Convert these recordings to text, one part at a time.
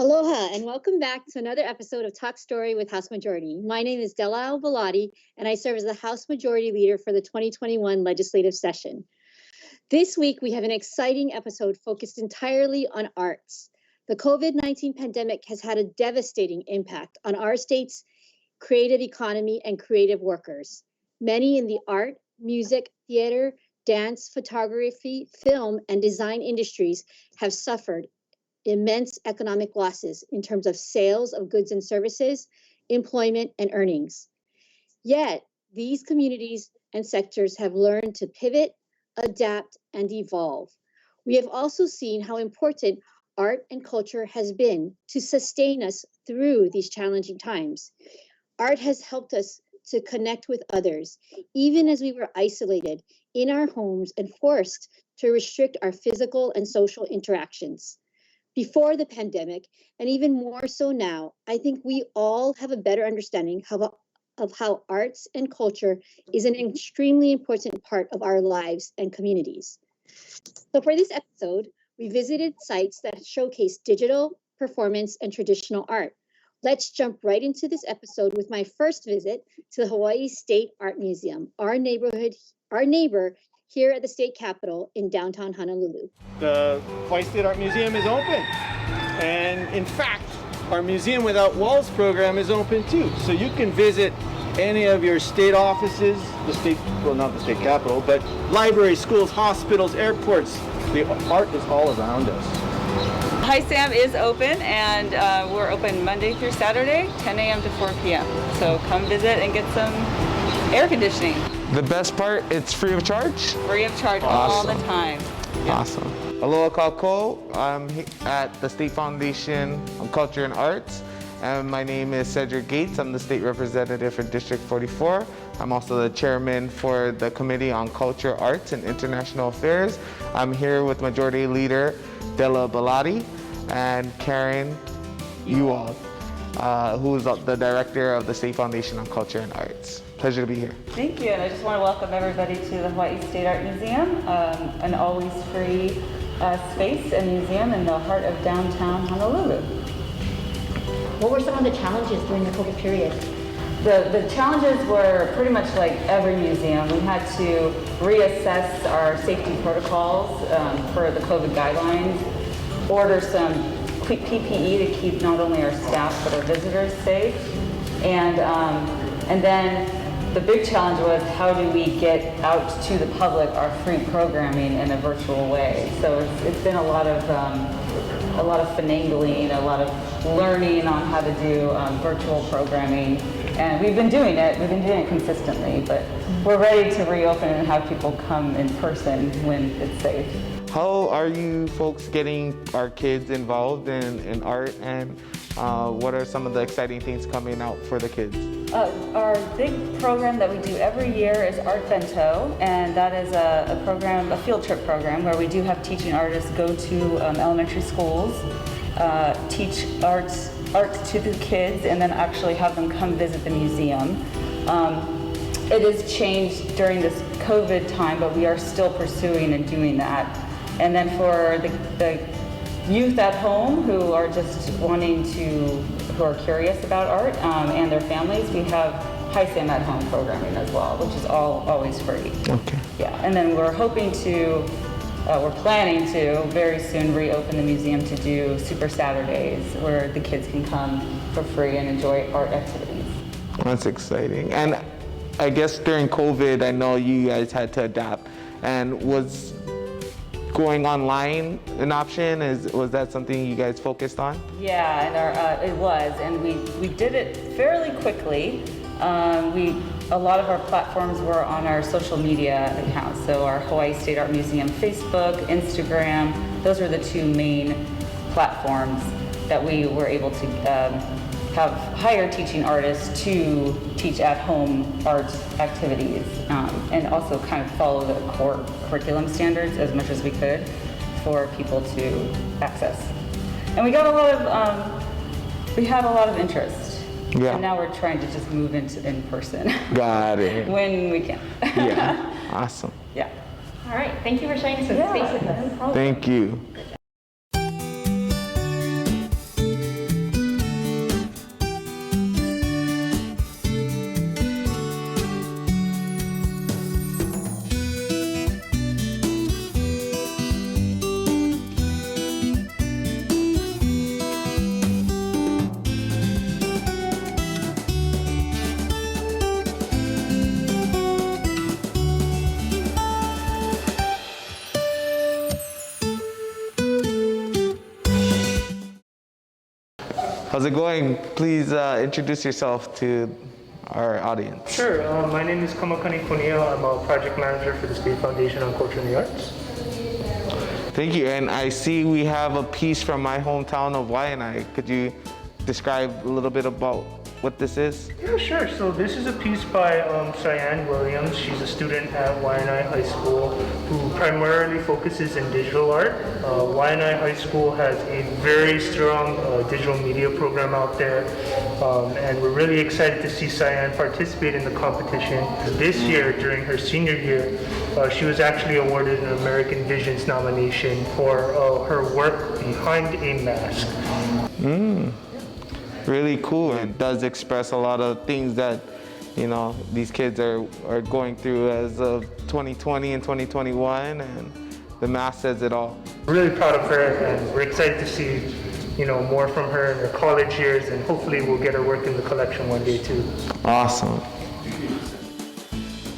Aloha and welcome back to another episode of Talk Story with House Majority. My name is Della Albalati and I serve as the House Majority Leader for the 2021 legislative session. This week we have an exciting episode focused entirely on arts. The COVID-19 pandemic has had a devastating impact on our state's creative economy and creative workers. Many in the art, music, theater, dance, photography, film, and design industries have suffered immense economic losses in terms of sales of goods and services, employment, and earnings. Yet, these communities and sectors have learned to pivot, adapt, and evolve. We have also seen how important art and culture has been to sustain us through these challenging times. Art has helped us to connect with others, even as we were isolated in our homes and forced to restrict our physical and social interactions. Before the pandemic, and even more so now, I think we all have a better understanding of how arts and culture is an extremely important part of our lives and communities. So for this episode, we visited sites that showcase digital, performance, and traditional art. Let's jump right into this episode with my first visit to the Hawaii State Art Museum, our neighbor here at the state capitol in downtown Honolulu. The Hawaii State Art Museum is open. And in fact, our Museum Without Walls program is open too. So you can visit any of your state offices, not the state capitol, but libraries, schools, hospitals, airports. The art is all around us. Hi Sam is open and we're open Monday through Saturday, 10 a.m. to 4 p.m. So come visit and get some air conditioning. The best part, it's free of charge? Free of charge all the time. Yep. Awesome. Aloha kako. I'm at the State Foundation on Culture and Arts. And my name is Cedric Gates. I'm the state representative for District 44. I'm also the chairman for the Committee on Culture, Arts, and International Affairs. I'm here with Majority Leader Della Balati and Karen Ewald, who is the director of the State Foundation on Culture and Arts. Pleasure to be here. Thank you, and I just want to welcome everybody to the Hawaii State Art Museum, an always free space and museum in the heart of downtown Honolulu. What were some of the challenges during the COVID period? The challenges were pretty much like every museum. We had to reassess our safety protocols for the COVID guidelines, order some PPE to keep not only our staff but our visitors safe, and then the big challenge was how do we get out to the public our free programming in a virtual way. So it's been a lot of finagling, a lot of learning on how to do virtual programming. And we've been doing it consistently, but we're ready to reopen and have people come in person when it's safe. How are you folks getting our kids involved in art, and what are some of the exciting things coming out for the kids? Our big program that we do every year is Art Bento, and that is a field trip program where we do have teaching artists go to elementary schools, teach art to the kids, and then actually have them come visit the museum. It has changed during this COVID time, but we are still pursuing and doing that. And then for the youth at home who are just who are curious about art and their families, we have Hi Sam at Home programming as well, which is always free. Okay. Yeah, and then we're planning to very soon reopen the museum to do Super Saturdays where the kids can come for free and enjoy art activities. That's exciting. And I guess during COVID, I know you guys had to adapt, and was going online an option? Was that something you guys focused on? Yeah, and it was, and we did it fairly quickly. A lot of our platforms were on our social media accounts, so our Hawaii State Art Museum Facebook, Instagram, those were the two main platforms that we were able to hire teaching artists to teach at-home art activities, and also kind of follow the core curriculum standards as much as we could for people to access. And we got we had a lot of interest. Yeah. And now we're trying to just move into in person. Got it. When we can. Yeah, awesome. Yeah. All right, thank you for sharing some space with us. Thank you. How's it going? Please introduce yourself to our audience. Sure. My name is Kamakani Kunio. I'm a project manager for the State Foundation on Culture and the Arts. Thank you. And I see we have a piece from my hometown of Waianae. Could you describe a little bit about what this is? Yeah, sure. So this is a piece by Cyan Williams. She's a student at Waianae High School who primarily focuses in digital art. Waianae High School has a very strong digital media program out there, and we're really excited to see Cyan participate in the competition. This year, during her senior year, she was actually awarded an American Visions nomination for her work behind a mask. Really cool, and does express a lot of things that, you know, these kids are going through as of 2020 and 2021, and the mask says it all. We're really proud of her, and we're excited to see, you know, more from her in her college years, and hopefully we'll get her work in the collection one day too. Awesome.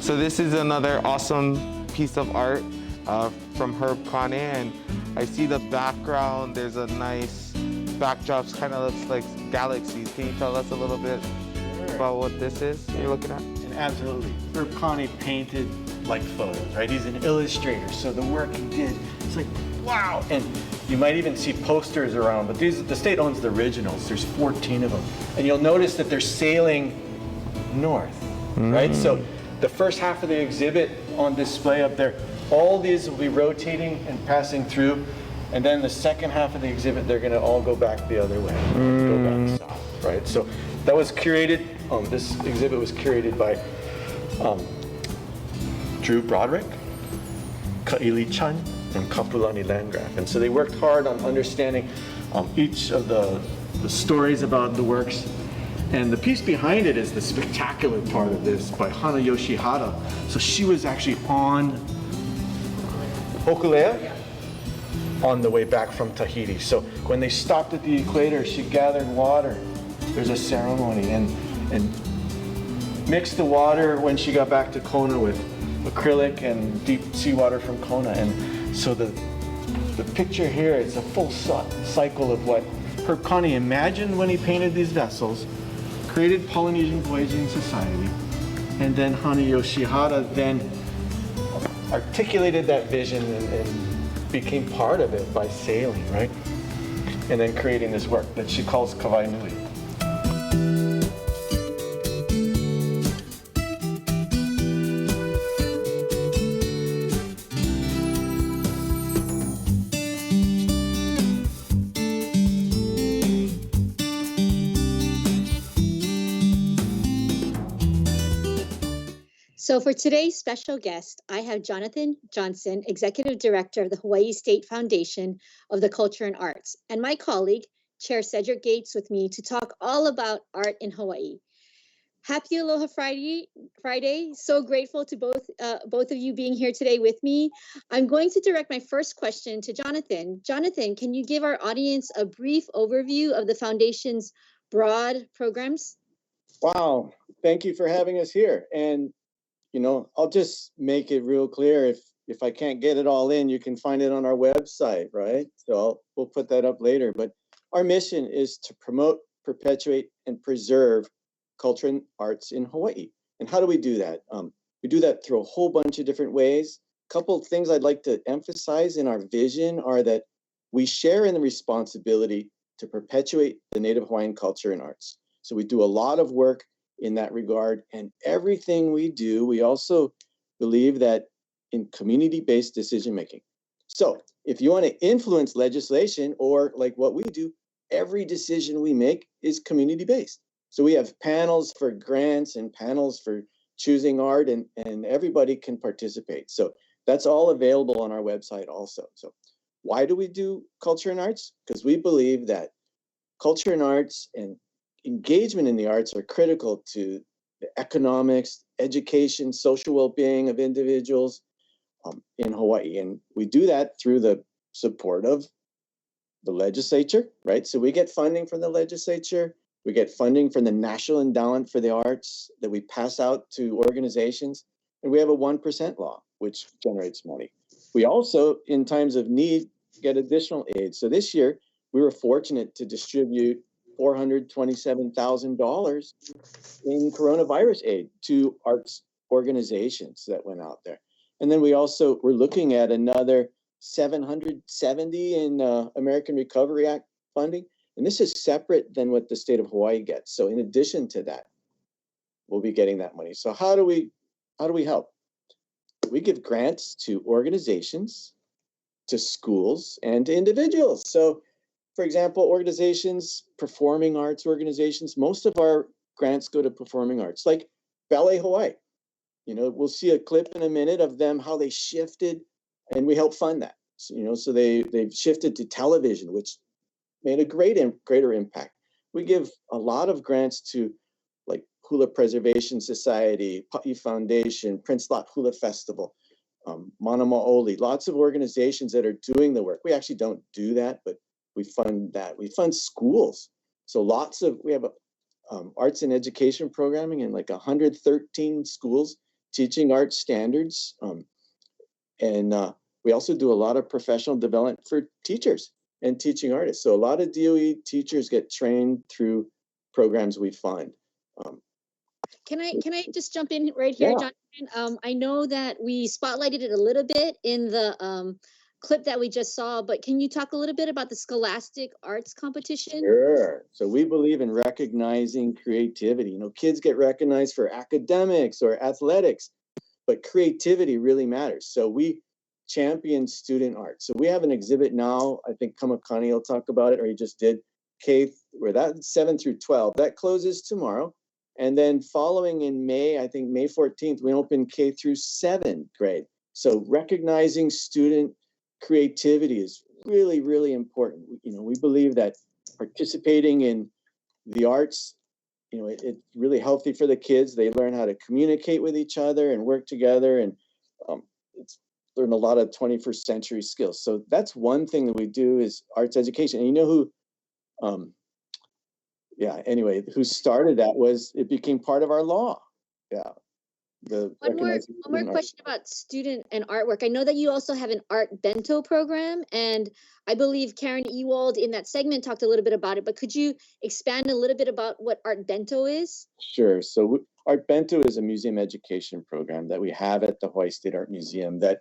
So this is another awesome piece of art from Herb Kane, and I see the background. There's a nice backdrop, kind of looks like galaxies. Can you tell us a little bit about what this is you're looking at? And absolutely. Herb Kane painted like photos, right? He's an illustrator, so the work he did, it's like, wow. And you might even see posters around, but the state owns the originals. There's 14 of them. And you'll notice that they're sailing north, right? So the first half of the exhibit on display up there, all these will be rotating and passing through. And then the second half of the exhibit, they're gonna all go back the other way, go back south, right? So that was curated, this exhibit was curated by Drew Broderick, Kaili Chan, and Kapulani Landgraf. And so they worked hard on understanding each of the stories about the works. And the piece behind it is the spectacular part of this by Hana Yoshihara. So she was actually on Hokulea on the way back from Tahiti. So when they stopped at the equator, she gathered water. There's a ceremony and mixed the water when she got back to Kona with acrylic and deep seawater from Kona. And so the picture here is a full cycle of what Herb Kane imagined when he painted these vessels, created Polynesian Voyaging Society, and then Hana Yoshihara then articulated that vision and became part of it by sailing, right? And then creating this work that she calls Kawai Nui. So for today's special guest, I have Jonathan Johnson, Executive Director of the Hawaii State Foundation of the Culture and Arts, and my colleague, Chair Cedric Gates, with me to talk all about art in Hawaii. Happy Aloha Friday. So grateful to both of you being here today with me. I'm going to direct my first question to Jonathan. Jonathan, can you give our audience a brief overview of the Foundation's broad programs? Wow, thank you for having us here. And you know, I'll just make it real clear. If I can't get it all in, you can find it on our website, right? So we'll put that up later. But our mission is to promote, perpetuate, and preserve culture and arts in Hawaii. And how do we do that? We do that through a whole bunch of different ways. A couple of things I'd like to emphasize in our vision are that we share in the responsibility to perpetuate the Native Hawaiian culture and arts. So we do a lot of work in that regard, and everything we do, we also believe that in community-based decision-making. So if you want to influence legislation, or like what we do, every decision we make is community-based. So we have panels for grants and panels for choosing art, and everybody can participate. So that's all available on our website also. So why do we do culture and arts? Because we believe that culture and arts and engagement in the arts are critical to the economics, education, social well-being of individuals in Hawaii. And we do that through the support of the legislature, right? So we get funding from the legislature. We get funding from the National Endowment for the Arts that we pass out to organizations. And we have a 1% law, which generates money. We also, in times of need, get additional aid. So this year, we were fortunate to distribute $427,000 in coronavirus aid to arts organizations that went out there. And then we're looking at another 770 in American Recovery Act funding. And this is separate than what the state of Hawaii gets. So in addition to that, we'll be getting that money. So how do we help? We give grants to organizations, to schools, and to individuals. So for example, organizations, performing arts organizations, most of our grants go to performing arts, like Ballet Hawaii. We'll see a clip in a minute of them, how they shifted, and we help fund that. So they've shifted to television, which made a greater impact. We give a lot of grants to like Hula Preservation Society, Pa'i Foundation, Prince Lot Hula Festival, Mana Maoli, lots of organizations that are doing the work. We actually don't do that, but we fund that. We fund schools. So we have arts and education programming in like 113 schools teaching art standards. And we also do a lot of professional development for teachers and teaching artists. So a lot of DOE teachers get trained through programs we fund. Can I just jump in right here, Yeah. Jonathan? I know that we spotlighted it a little bit in the clip that we just saw, but can you talk a little bit about the Scholastic Arts Competition? Sure. So we believe in recognizing creativity. Kids get recognized for academics or athletics, but creativity really matters. So we champion student art. So we have an exhibit now. I think Kamakani will talk about it, or he just did. Where that's 7 through 12. That closes tomorrow. And then following in May, I think May 14th, we open K through 7th grade. So recognizing student creativity is really, really important. We believe that participating in the arts, it's really healthy for the kids. They learn how to communicate with each other and work together, and learn a lot of 21st century skills. So that's one thing that we do is arts education. And who who started that it became part of our law. Yeah. One more question about student and artwork. I know that you also have an art bento program, and I believe Karen Ewald in that segment talked a little bit about it, but could you expand a little bit about what art bento is? Sure. So art bento is a museum education program that we have at the Hawaii State Art Museum that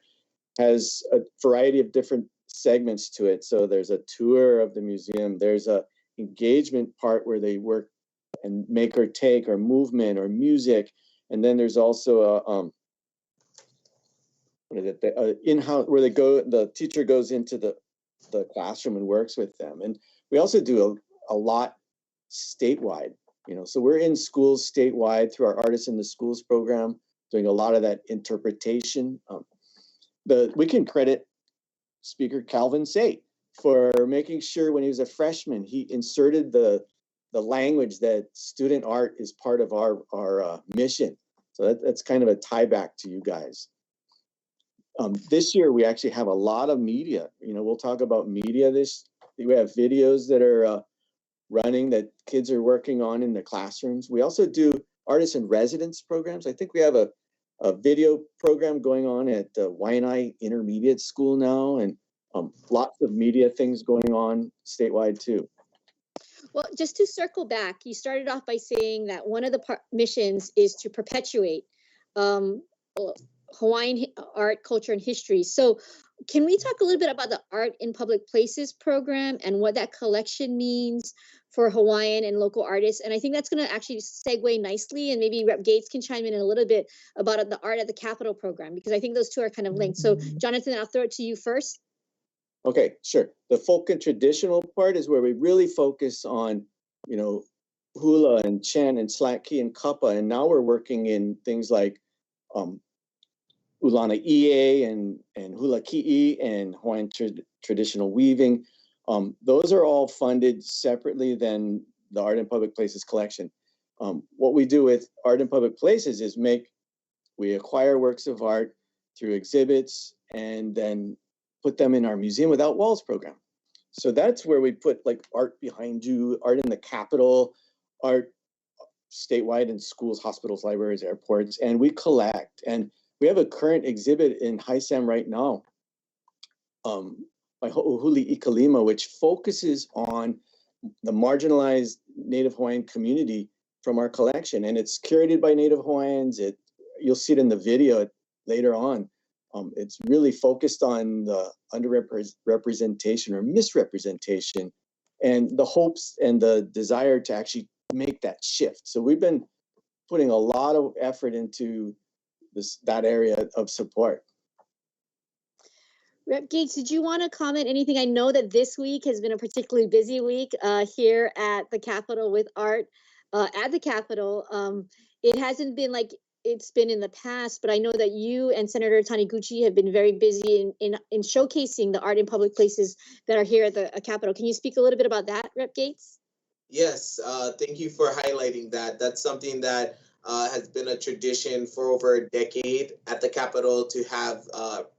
has a variety of different segments to it. So there's a tour of the museum. There's a engagement part where they work and make or take or movement or music. And then there's also in-house where the teacher goes into the classroom and works with them. And we also do a lot statewide, so we're in schools statewide through our Artists in the Schools program, doing a lot of that interpretation. We can credit Speaker Calvin Say for making sure when he was a freshman, he inserted the language that student art is part of our mission. So that's kind of a tie back to you guys. This year, we actually have a lot of media. We'll talk about media we have videos that are running that kids are working on in the classrooms. We also do artist in residence programs. I think we have a video program going on at the Waianae Intermediate School now, and lots of media things going on statewide too. Well, just to circle back, you started off by saying that one of the missions is to perpetuate Hawaiian art, culture, and history. So can we talk a little bit about the Art in Public Places program and what that collection means for Hawaiian and local artists? And I think that's going to actually segue nicely, and maybe Rep. Gates can chime in a little bit about the Art at the Capitol program, because I think those two are kind of linked. So Jonathan, I'll throw it to you first. Okay, sure. The folk and traditional part is where we really focus on, hula and chant and slack key and kapa. And now we're working in things like Ulana Ie and hula ki'i and Hawaiian traditional weaving. Those are all funded separately than the Art in Public Places collection. What we do with Art in Public Places is we acquire works of art through exhibits and then put them in our Museum Without Walls program. So that's where we put like art behind you, art in the Capitol, art statewide in schools, hospitals, libraries, airports, and we collect. And we have a current exhibit in Haisam right now by Ho'ohuli Ikalima, which focuses on the marginalized Native Hawaiian community from our collection, and it's curated by Native Hawaiians. You'll see it in the video later on. It's really focused on the underrepresentation or misrepresentation and the hopes and the desire to actually make that shift. So we've been putting a lot of effort into that area of support. Rep Gates, did you want to comment anything? I know that this week has been a particularly busy week here at the Capitol with art at the Capitol. It hasn't been like it's been in the past, but I know that you and Senator Taniguchi have been very busy in showcasing the art in public places that are here at the Capitol. Can you speak a little bit about that, Rep Gates? Yes, thank you for highlighting that. That's something that has been a tradition for over a decade at the Capitol, to have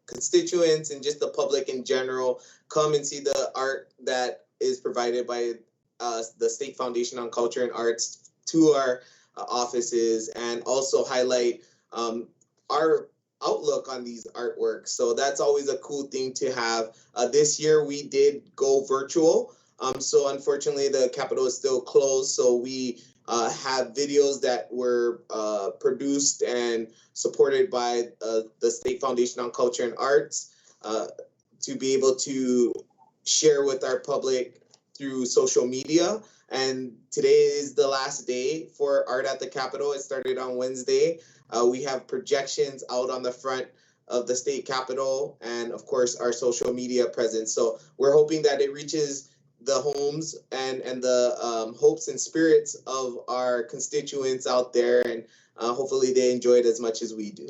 constituents and just the public in general come and see the art that is provided by the State Foundation on Culture and Arts to our offices, and also highlight our outlook on these artworks. So that's always a cool thing to have. This year we did go virtual. So unfortunately the Capitol is still closed. So we have videos that were produced and supported by the State Foundation on Culture and Arts to be able to share with our public through social media. And today is the last day for Art at the Capitol. It started on Wednesday. We have projections out on the front of the state capitol, and of course our social media presence. So we're hoping that it reaches the homes and the hopes and spirits of our constituents out there, and hopefully they enjoy it as much as we do.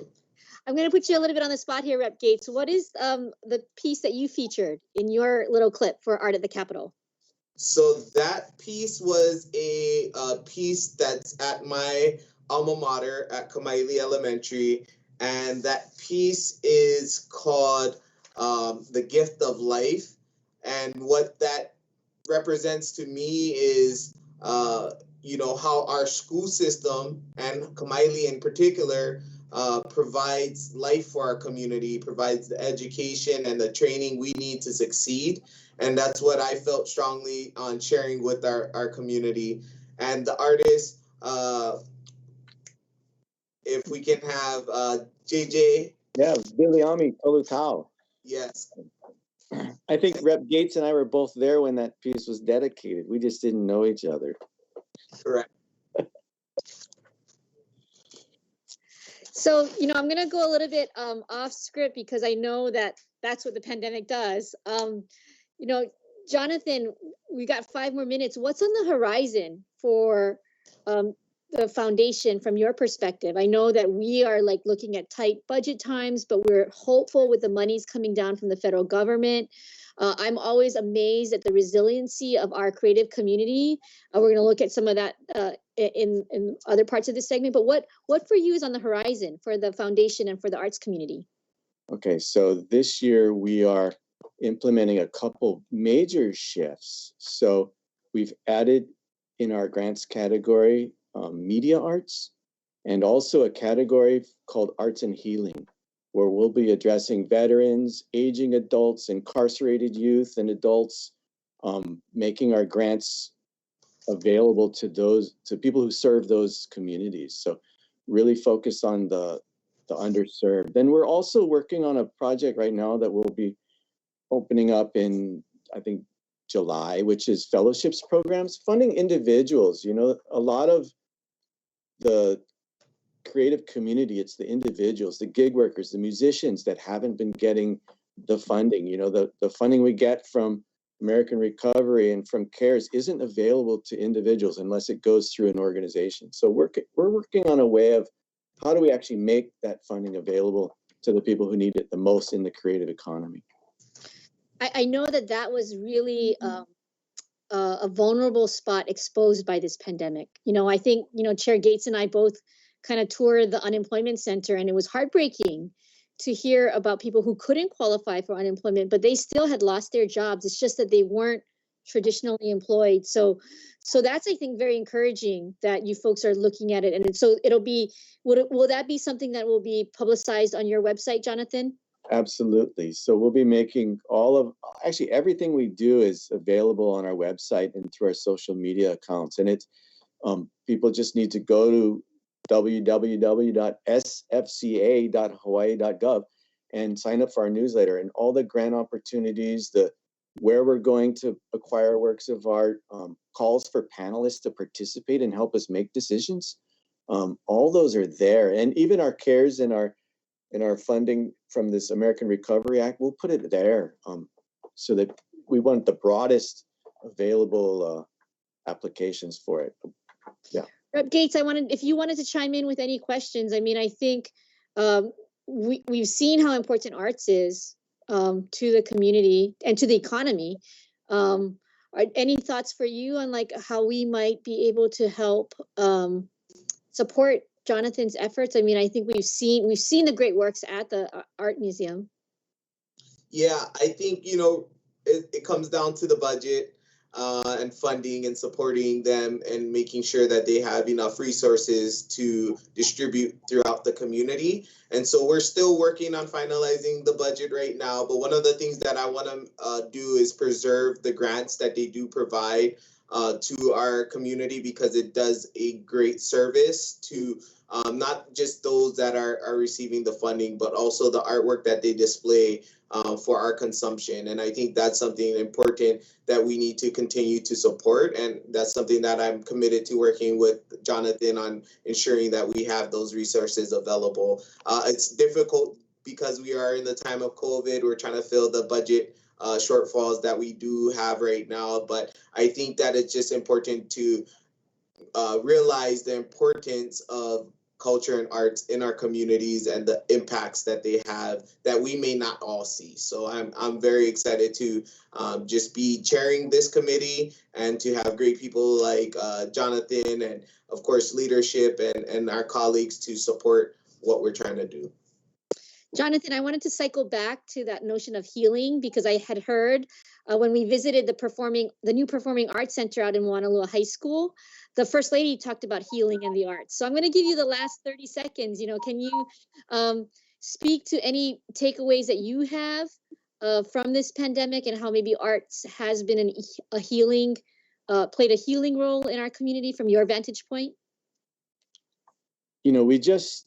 I'm going to put you a little bit on the spot here, Rep Gates. What is the piece that you featured in your little clip for Art at the Capitol? So that piece was a piece that's at my alma mater at Kamaili Elementary, and that piece is called The Gift of Life. And what that represents to me is, how our school system, and Kamaili in particular, provides life for our community, provides the education and the training we need to succeed. And that's what I felt strongly on sharing with our community. And the artist, if we can have JJ. Yeah, Biliami Tolutau. Yes. I think Rep Gates and I were both there when that piece was dedicated. We just didn't know each other. Correct. So, I'm going to go a little bit off script because I know that that's what the pandemic does. Jonathan, we got 5 more minutes. What's on the horizon for the foundation from your perspective? I know that we are looking at tight budget times, but we're hopeful with the monies coming down from the federal government. I'm always amazed at the resiliency of our creative community. We're going to look at some of that in other parts of this segment. But what for you is on the horizon for the foundation and for the arts community? Okay, so this year we are implementing a couple major shifts. So we've added in our grants category media arts, and also a category called arts and healing, where we'll be addressing veterans, aging adults, incarcerated youth and adults, making our grants available to people who serve those communities. So really focus on the underserved. Then we're also working on a project right now that will be opening up in, I think, July, which is fellowships programs, funding individuals. A lot of the creative community, it's the individuals, the gig workers, the musicians that haven't been getting the funding. The funding we get from American Recovery and from CARES isn't available to individuals unless it goes through an organization. So we're working on a way of how do we actually make that funding available to the people who need it the most in the creative economy. I know that was really a vulnerable spot exposed by this pandemic. I think, Chair Gates and I both kind of toured the unemployment center, and it was heartbreaking to hear about people who couldn't qualify for unemployment, but they still had lost their jobs. It's just that they weren't traditionally employed. So that's, I think, very encouraging that you folks are looking at it. And so will that be something that will be publicized on your website, Jonathan? Absolutely. So we'll be making actually everything we do is available on our website and through our social media accounts. And it's people just need to go to www.sfca.hawaii.gov and sign up for our newsletter and all the grant opportunities, where we're going to acquire works of art, calls for panelists to participate and help us make decisions. All those are there, and even our CARES and our funding from this American Recovery Act, we'll put it there, so that we want the broadest available applications for it. Yeah. Rep. Gates, if you wanted to chime in with any questions. I mean, I think we've seen how important arts is to the community and to the economy. Any thoughts for you on like how we might be able to help support Jonathan's efforts? I mean, I think we've seen the great works at the art museum. Yeah, I think, it comes down to the budget and funding and supporting them and making sure that they have enough resources to distribute throughout the community. And so we're still working on finalizing the budget right now. But one of the things that I want to do is preserve the grants that they do provide to our community, because it does a great service to not just those that are receiving the funding, but also the artwork that they display for our consumption. And I think that's something important that we need to continue to support. And that's something that I'm committed to working with Jonathan on, ensuring that we have those resources available. It's difficult because we are in the time of COVID. We're trying to fill the budget shortfalls that we do have right now. But I think that it's just important to realize the importance of culture and arts in our communities and the impacts that they have that we may not all see. So I'm very excited to just be chairing this committee and to have great people like Jonathan and of course leadership and our colleagues to support what we're trying to do. Jonathan, I wanted to cycle back to that notion of healing, because I had heard when we visited the new Performing Arts Center out in Wanalua High School, the First Lady talked about healing and the arts. So I'm going to give you the last 30 seconds. Can you speak to any takeaways that you have from this pandemic and how maybe arts has been played a healing role in our community from your vantage point? We just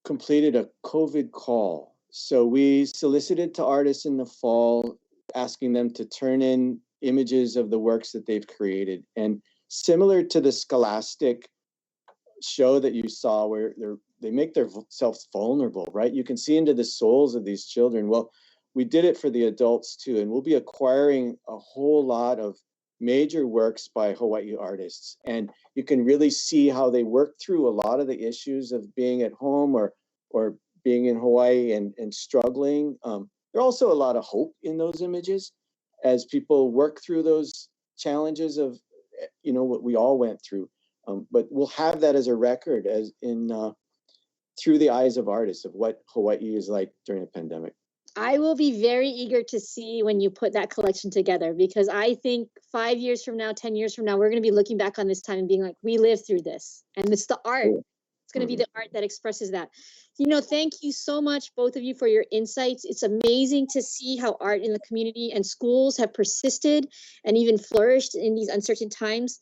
completed a COVID call. So we solicited to artists in the fall, asking them to turn in images of the works that they've created. And similar to the Scholastic show that you saw, where they make themselves vulnerable, right? You can see into the souls of these children. Well, we did it for the adults too, and we'll be acquiring a whole lot of major works by Hawaii artists. And you can really see how they work through a lot of the issues of being at home or being in Hawaii and struggling. There's also a lot of hope in those images as people work through those challenges of, what we all went through. But we'll have that as a record through the eyes of artists of what Hawaii is like during a pandemic. I will be very eager to see when you put that collection together, because I think 5 years from now, 10 years from now, we're going to be looking back on this time and being like, we lived through this. And it's the art. It's going to be the art that expresses that. Thank you so much, both of you, for your insights. It's amazing to see how art in the community and schools have persisted and even flourished in these uncertain times.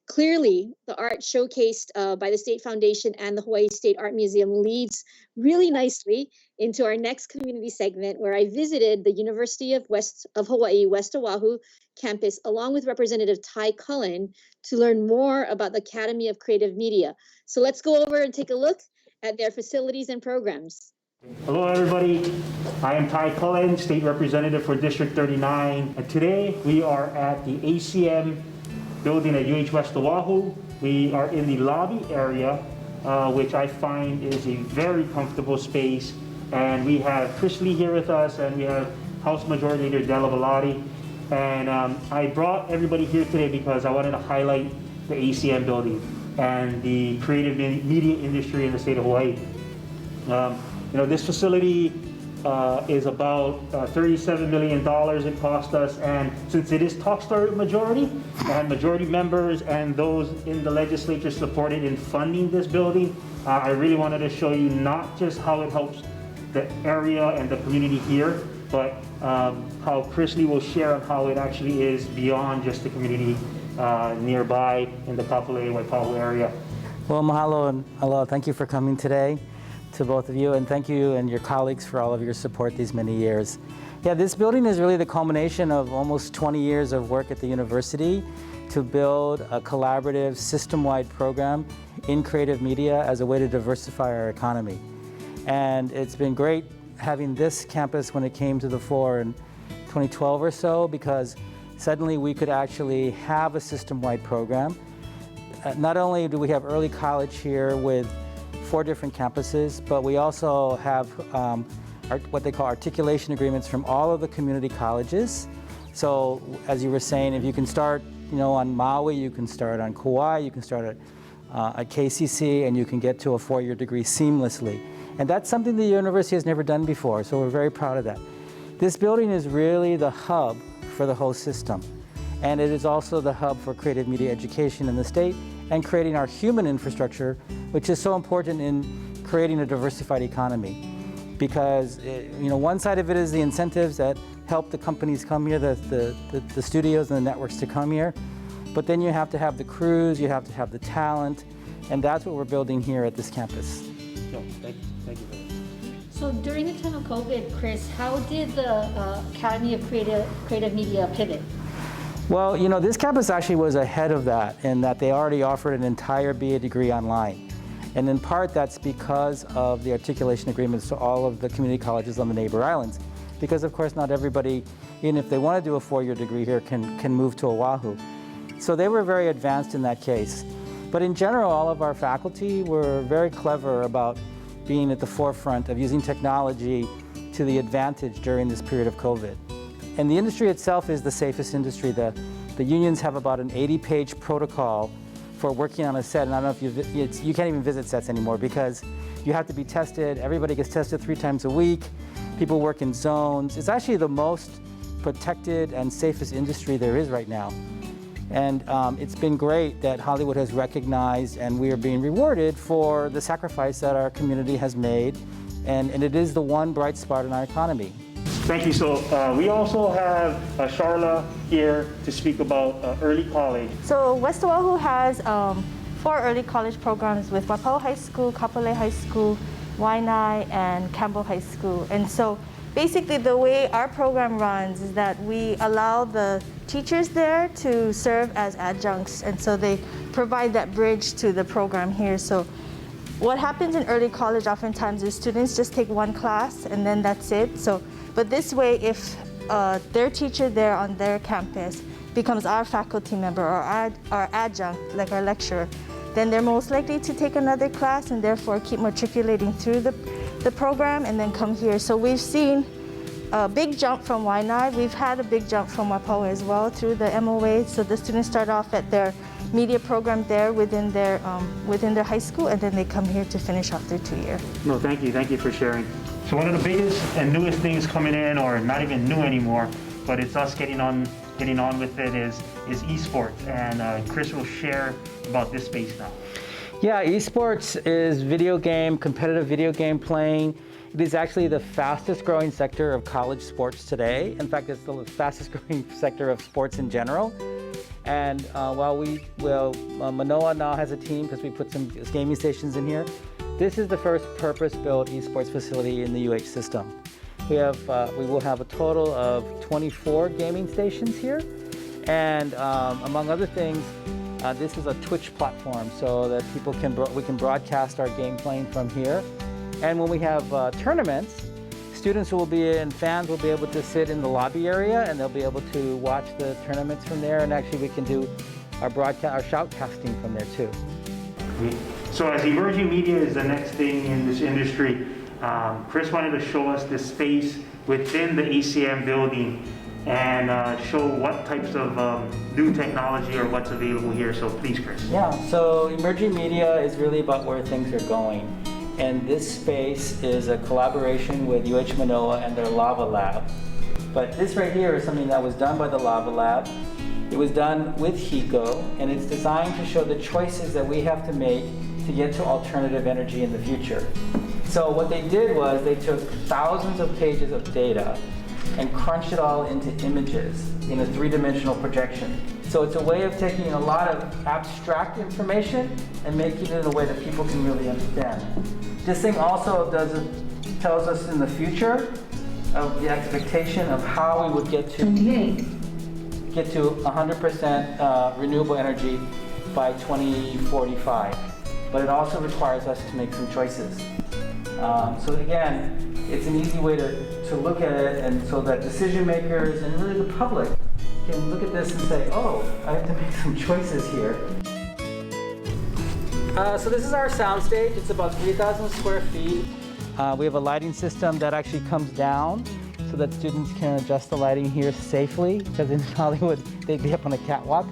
Clearly, the art showcased by the State Foundation and the Hawaii State Art Museum leads really nicely into our next community segment, where I visited the University of Hawaii, West Oahu campus, along with Representative Ty Cullen, to learn more about the Academy of Creative Media. So let's go over and take a look at their facilities and programs. Hello everybody, I am Ty Cullen, State Representative for District 39, and today we are at the ACM building at UH West Oahu. We are in the lobby area, which I find is a very comfortable space, and we have Chris Lee here with us, and we have House Majority Leader Della Bellotti, and I brought everybody here today because I wanted to highlight the ACM building and the creative media industry in the state of Hawaii. This facility is about $37 million it cost us, and since it is Talk Story Majority, and majority members and those in the legislature supported in funding this building, I really wanted to show you not just how it helps the area and the community here, but how Chris Lee will share on how it actually is beyond just the community nearby in the Kapolei, Waipahu area. Well, mahalo and aloha. Thank you for coming today, to both of you, and thank you and your colleagues for all of your support these many years. Yeah, this building is really the culmination of almost 20 years of work at the university to build a collaborative, system-wide program in creative media as a way to diversify our economy. And it's been great having this campus when it came to the fore in 2012 or so, because suddenly we could actually have a system-wide program. Not only do we have early college here with 4 different campuses, but we also have what they call articulation agreements from all of the community colleges. So as you were saying, if you can start on Maui, you can start on Kauai, you can start at KCC, and you can get to a 4-year degree seamlessly. And that's something the university has never done before, so we're very proud of that. This building is really the hub for the whole system. And it is also the hub for creative media education in the state and creating our human infrastructure, which is so important in creating a diversified economy. Because one side of it is the incentives that help the companies come here, the studios and the networks to come here. But then you have to have the crews, you have to have the talent, and that's what we're building here at this campus. So, thank you very much. So during the time of COVID, Chris, how did the Academy of Creative Media pivot? Well, this campus actually was ahead of that in that they already offered an entire BA degree online. And in part, that's because of the articulation agreements to all of the community colleges on the neighbor islands. Because of course, not everybody, even if they want to do a 4-year degree here, can move to Oahu. So they were very advanced in that case. But in general, all of our faculty were very clever about being at the forefront of using technology to the advantage during this period of COVID. And the industry itself is the safest industry. The unions have about an 80-page protocol for working on a set, and I don't know if you can't even visit sets anymore because you have to be tested. Everybody gets tested 3 times a week. People work in zones. It's actually the most protected and safest industry there is right now. And it's been great that Hollywood has recognized and we are being rewarded for the sacrifice that our community has made. And it is the one bright spot in our economy. Thank you. So we also have Charla here to speak about early college. So West Oahu has 4 early college programs with Waipahu High School, Kapolei High School, Waianae, and Campbell High School. And so basically the way our program runs is that we allow the teachers there to serve as adjuncts. And so they provide that bridge to the program here. So what happens in early college oftentimes is students just take 1 class and then that's it. But this way, if their teacher there on their campus becomes our faculty member or our adjunct, like our lecturer, then they're most likely to take another class and therefore keep matriculating through the program and then come here. So we've seen a big jump from Waianae. We've had a big jump from Waipahu as well through the MOA. So the students start off at their media program there within their high school, and then they come here to finish off their 2-year. No, thank you. Thank you for sharing. So one of the biggest and newest things coming in, or not even new anymore, but it's us getting on with it, is esports. And Chris will share about this space now. Yeah, esports is competitive video game playing. It is actually the fastest growing sector of college sports today. In fact, it's the fastest growing sector of sports in general. And while Manoa now has a team because we put some gaming stations in here, this is the first purpose-built esports facility in the UH system. We will have a total of 24 gaming stations here. And among other things, this is a Twitch platform so that we can broadcast our game playing from here. And when we have tournaments, students and fans will be able to sit in the lobby area and they'll be able to watch the tournaments from there. And actually we can do our shoutcasting from there too. So as emerging media is the next thing in this industry, Chris wanted to show us this space within the ACM building and show what types of new technology or what's available here. So please, Chris. Yeah, so emerging media is really about where things are going. And this space is a collaboration with UH Manoa and their Lava Lab. But this right here is something that was done by the Lava Lab. It was done with HECO, and it's designed to show the choices that we have to make to get to alternative energy in the future. So what they did was they took thousands of pages of data and crunched it all into images in a three-dimensional projection. So it's a way of taking a lot of abstract information and making it in a way that people can really understand. This thing also tells us in the future of the expectation of how we would get to 100% renewable energy by 2045. But it also requires us to make some choices. So again, it's an easy way to look at it, and so that decision makers and really the public can look at this and say, oh, I have to make some choices here. So this is our sound stage. It's about 3,000 square feet. We have a lighting system that actually comes down so that students can adjust the lighting here safely, because in Hollywood, they'd be up on a catwalk.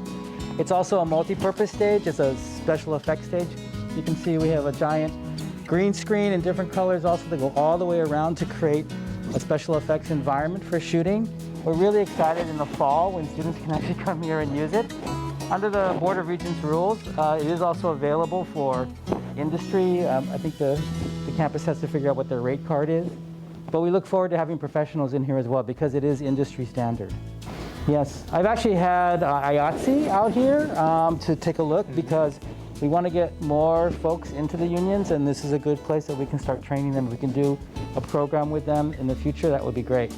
It's also a multi-purpose stage. It's a special effects stage. You can see we have a giant green screen in different colors also that go all the way around to create a special effects environment for shooting. We're really excited in the fall when students can actually come here and use it. Under the Board of Regents rules, it is also available for industry. I think the campus has to figure out what their rate card is. But we look forward to having professionals in here as well because it is industry standard. Yes, I've actually had IATSE out here to take a look because we want to get more folks into the unions, and this is a good place that we can start training them. We can do a program with them in the future. That would be great.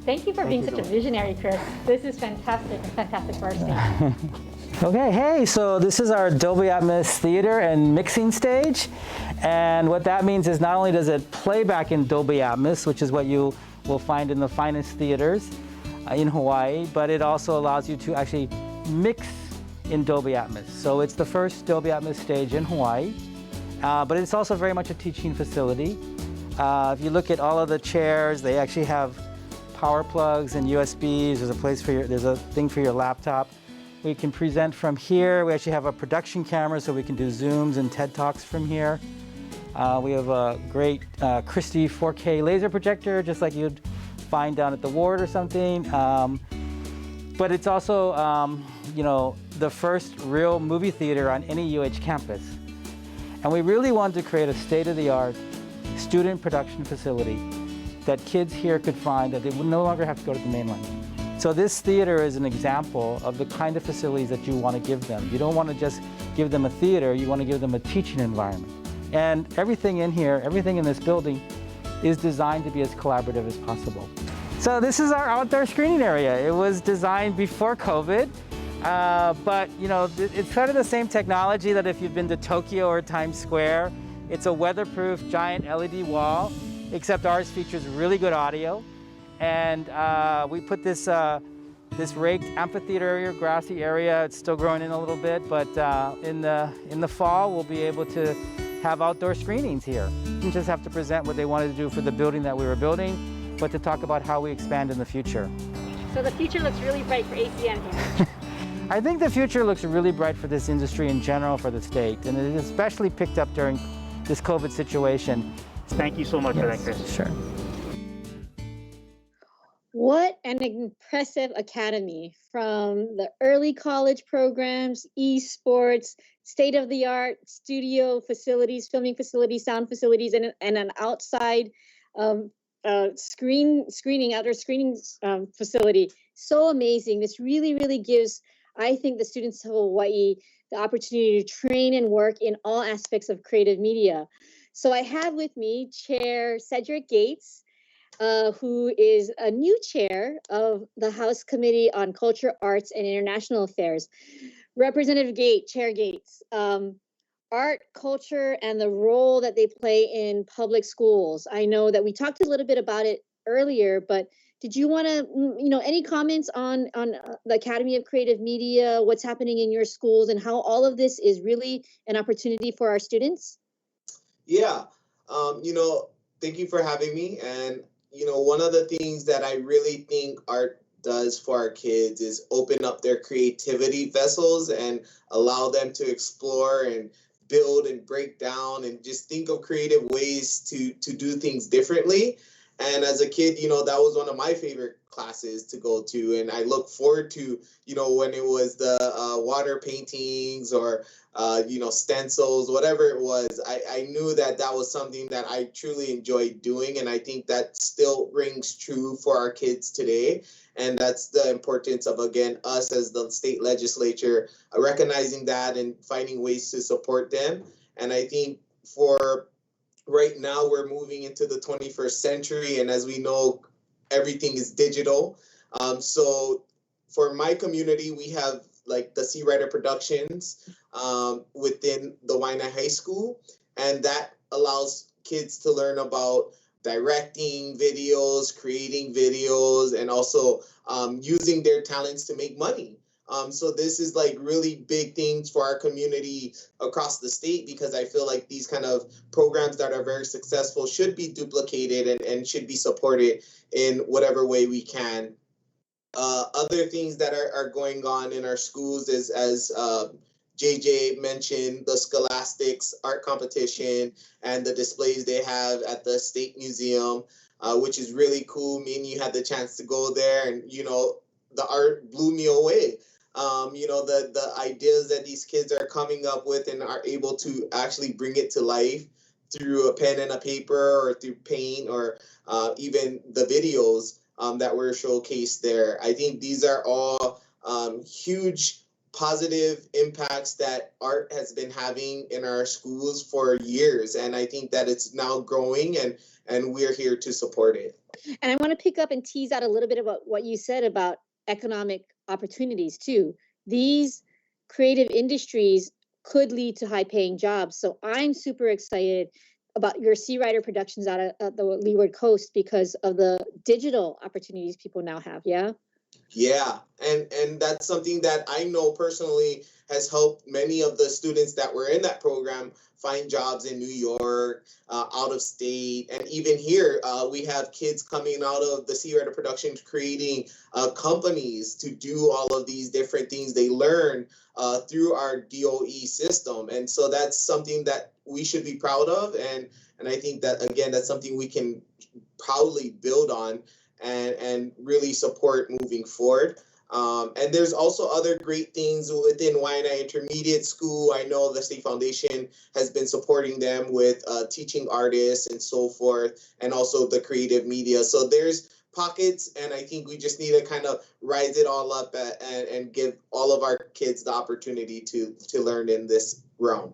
Thank you for being such a visionary, Chris. This is fantastic and fantastic for our state. Okay, hey, so this is our Dolby Atmos theater and mixing stage. And what that means is not only does it play back in Dolby Atmos, which is what you will find in the finest theaters in Hawaii, but it also allows you to actually mix in Dolby Atmos. So it's the first Dolby Atmos stage in Hawaii, but it's also very much a teaching facility. If you look at all of the chairs, they actually have power plugs and USBs. There's a thing for your laptop. We can present from here. We actually have a production camera so we can do Zooms and TED Talks from here. We have a great Christie 4K laser projector, just like you'd find down at the ward or something. But it's also, the first real movie theater on any UH campus. And we really wanted to create a state-of-the-art student production facility that kids here could find that they would no longer have to go to the mainland. So this theater is an example of the kind of facilities that you want to give them. You don't want to just give them a theater, you want to give them a teaching environment. And everything in here, everything in this building is designed to be as collaborative as possible. So this is our outdoor screening area. It was designed before COVID. But it's kind of the same technology that if you've been to Tokyo or Times Square, it's a weatherproof giant LED wall, except ours features really good audio. And we put this raked amphitheater area, grassy area. It's still growing in a little bit, but in the fall, we'll be able to have outdoor screenings here. You just have to present what they wanted to do for the building that we were building, but to talk about how we expand in the future. So the future looks really bright for ACM here. I think the future looks really bright for this industry in general for the state, and it especially picked up during this COVID situation. Thank you so much for that, Chris. Sure. What an impressive academy, from the early college programs, esports, state-of-the-art studio facilities, filming facilities, sound facilities, and an outside outdoor screening facility. So amazing. This really, really gives, I think, the students of Hawaii the opportunity to train and work in all aspects of creative media. So I have with me Chair Cedric Gates, who is a new chair of the House Committee on Culture, Arts, and International Affairs. Representative Chair Gates, art, culture, and the role that they play in public schools. I know that we talked a little bit about it earlier, but did you want to, any comments on the Academy of Creative Media, what's happening in your schools, and how all of this is really an opportunity for our students? Yeah, thank you for having me. And, one of the things that I really think art does for our kids is open up their creativity vessels and allow them to explore and build and break down and just think of creative ways to do things differently. And as a kid, that was one of my favorite classes to go to. And I look forward to, when it was the water paintings or, stencils, whatever it was. I knew that was something that I truly enjoyed doing. And I think that still rings true for our kids today. And that's the importance of, again, us as the state legislature, recognizing that and finding ways to support them. And I think for right now, we're moving into the 21st century, and as we know, everything is digital. So for my community, we have like the Sea Rider Productions within the Waianae High School, and that allows kids to learn about directing videos, creating videos, and also using their talents to make money. So this is like really big things for our community across the state, because I feel like these kind of programs that are very successful should be duplicated and should be supported in whatever way we can. Other things that are going on in our schools is, as JJ mentioned, the Scholastics art competition and the displays they have at the State Museum, which is really cool. Me and you had the chance to go there, and the art blew me away. The ideas that these kids are coming up with and are able to actually bring it to life through a pen and a paper or through paint or even the videos that were showcased there. I think these are all huge positive impacts that art has been having in our schools for years. And I think that it's now growing, and we're here to support it. And I want to pick up and tease out a little bit about what you said about economic opportunities too. These creative industries could lead to high paying jobs. So I'm super excited about your Sea Rider Productions out of the Leeward Coast because of the digital opportunities people now have. Yeah. Yeah, and that's something that I know personally has helped many of the students that were in that program find jobs in New York, out of state, and even here we have kids coming out of the Sea Rider Productions creating companies to do all of these different things they learn through our DOE system. And so that's something that we should be proud of, and I think that, again, that's something we can proudly build on and really support moving forward. And there's also other great things within Waianae Intermediate School. I know the State Foundation has been supporting them with teaching artists and so forth, and also the creative media. So there's pockets, and I think we just need to kind of rise it all up and give all of our kids the opportunity to learn in this realm.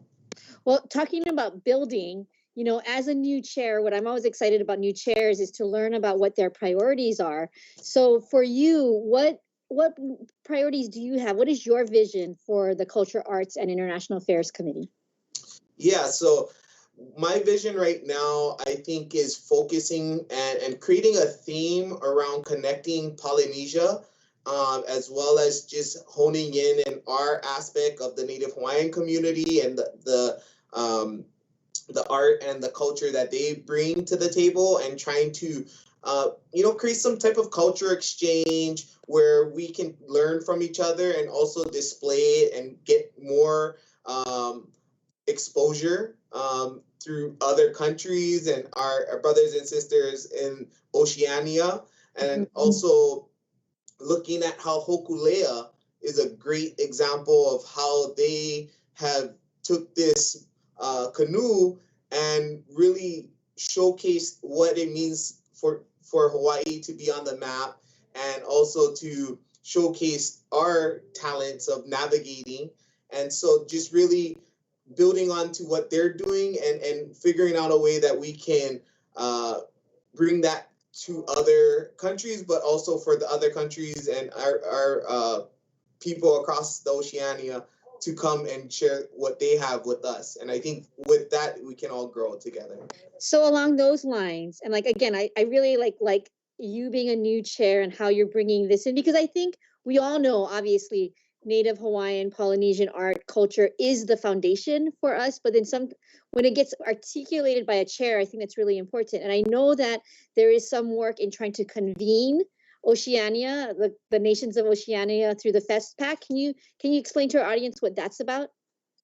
Well, talking about building, as a new chair, what I'm always excited about new chairs is to learn about what their priorities are. So for you, what priorities do you have? What is your vision for the Culture, Arts, and International Affairs Committee? Yeah, so my vision right now, I think, is focusing and creating a theme around connecting Polynesia, as well as just honing in our aspect of the Native Hawaiian community and the art and the culture that they bring to the table, and trying to create some type of culture exchange where we can learn from each other and also display it and get more exposure through other countries and our brothers and sisters in Oceania, and also looking at how Hokulea is a great example of how they have took this canoe and really showcased what it means for Hawaii to be on the map, and also to showcase our talents of navigating. And so just really building on to what they're doing and figuring out a way that we can bring that to other countries, but also for the other countries and our people across the Oceania to come and share what they have with us. And I think with that, we can all grow together. So along those lines, and again, I really like you being a new chair and how you're bringing this in, because I think we all know, obviously, Native Hawaiian, Polynesian art, culture is the foundation for us. But then when it gets articulated by a chair, I think that's really important. And I know that there is some work in trying to convene Oceania, the nations of Oceania, through the FESPAC. Can you explain to our audience what that's about?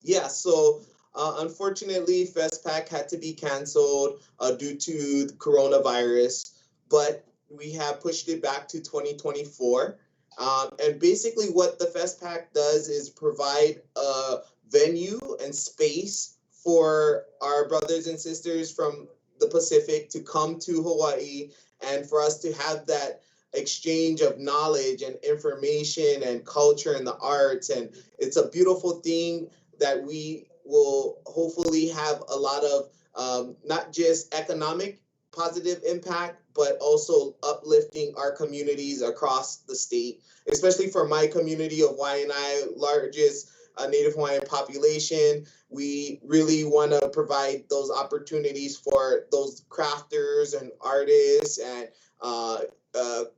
Yeah, so unfortunately, FESPAC had to be canceled due to the coronavirus. but we have pushed it back to 2024. And basically what the FestPack does is provide a venue and space for our brothers and sisters from the Pacific to come to Hawaii and for us to have that exchange of knowledge and information and culture and the arts. And it's a beautiful thing that we will hopefully have a lot of not just economic positive impact, but also uplifting our communities across the state, especially for my community of Waianae, largest Native Hawaiian population. We really want to provide those opportunities for those crafters and artists and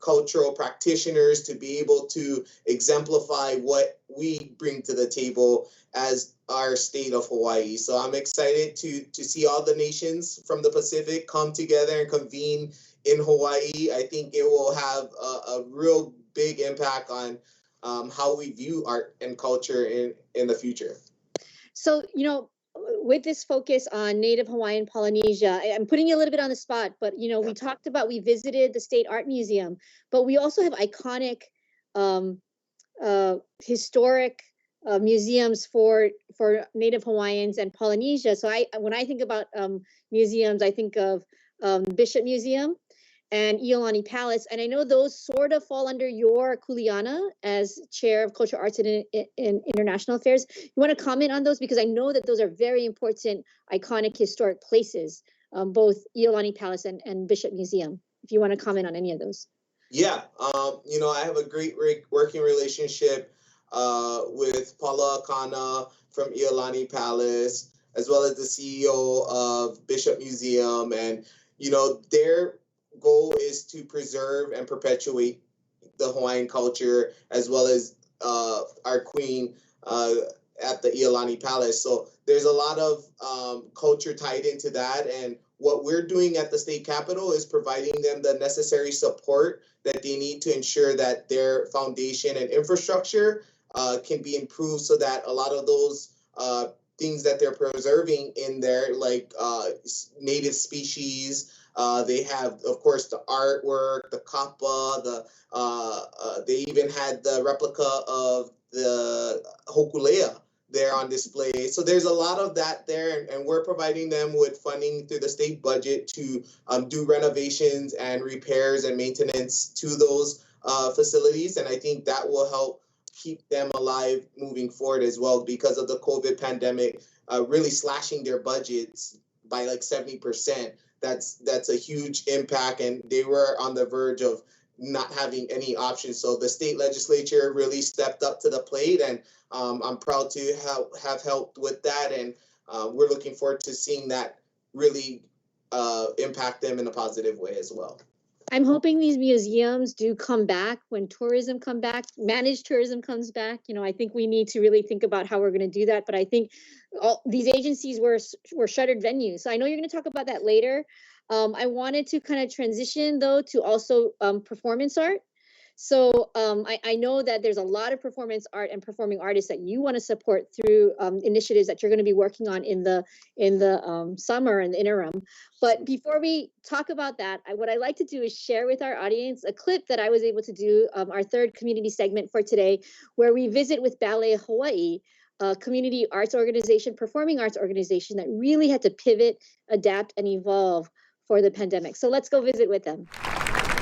cultural practitioners to be able to exemplify what we bring to the table as our state of Hawaii. So I'm excited to see all the nations from the Pacific come together and convene in Hawaii. I think it will have a real big impact on how we view art and culture in the future. So, with this focus on Native Hawaiian Polynesia, I'm putting you a little bit on the spot, but, we talked about, we visited the State Art Museum, but we also have iconic historic museums for Native Hawaiians and Polynesia. So when I think about museums, I think of Bishop Museum and Iolani Palace. And I know those sort of fall under your kuleana as chair of cultural arts and in international affairs. You want to comment on those? Because I know that those are very important, iconic, historic places, both Iolani Palace and Bishop Museum. If you want to comment on any of those. Yeah, I have a great working relationship with Paula Akana from Iolani Palace, as well as the CEO of Bishop Museum. And, their goal is to preserve and perpetuate the Hawaiian culture, as well as our queen at the Iolani Palace. So there's a lot of culture tied into that. And what we're doing at the state capitol is providing them the necessary support that they need to ensure that their foundation and infrastructure can be improved so that a lot of those things that they're preserving in there, like native species, they have, of course, the artwork, the kapa, they even had the replica of the hokulea there on display. So there's a lot of that there, and we're providing them with funding through the state budget to do renovations and repairs and maintenance to those facilities. And I think that will help keep them alive moving forward as well, because of the COVID pandemic really slashing their budgets by like 70%. That's a huge impact, and they were on the verge of not having any options. So the state legislature really stepped up to the plate, and I'm proud to have helped with that. And we're looking forward to seeing that really impact them in a positive way as well. I'm hoping these museums do come back when tourism comes back, managed tourism comes back. I think we need to really think about how we're going to do that. But I think all these agencies were shuttered venues. So I know you're going to talk about that later. I wanted to kind of transition, though, to also performance art. So I know that there's a lot of performance art and performing artists that you want to support through initiatives that you're going to be working on in the summer and the interim. But before we talk about that, what I like to do is share with our audience a clip that I was able to do, our third community segment for today, where we visit with Ballet Hawaii, a community arts organization, performing arts organization that really had to pivot, adapt, and evolve for the pandemic. So let's go visit with them.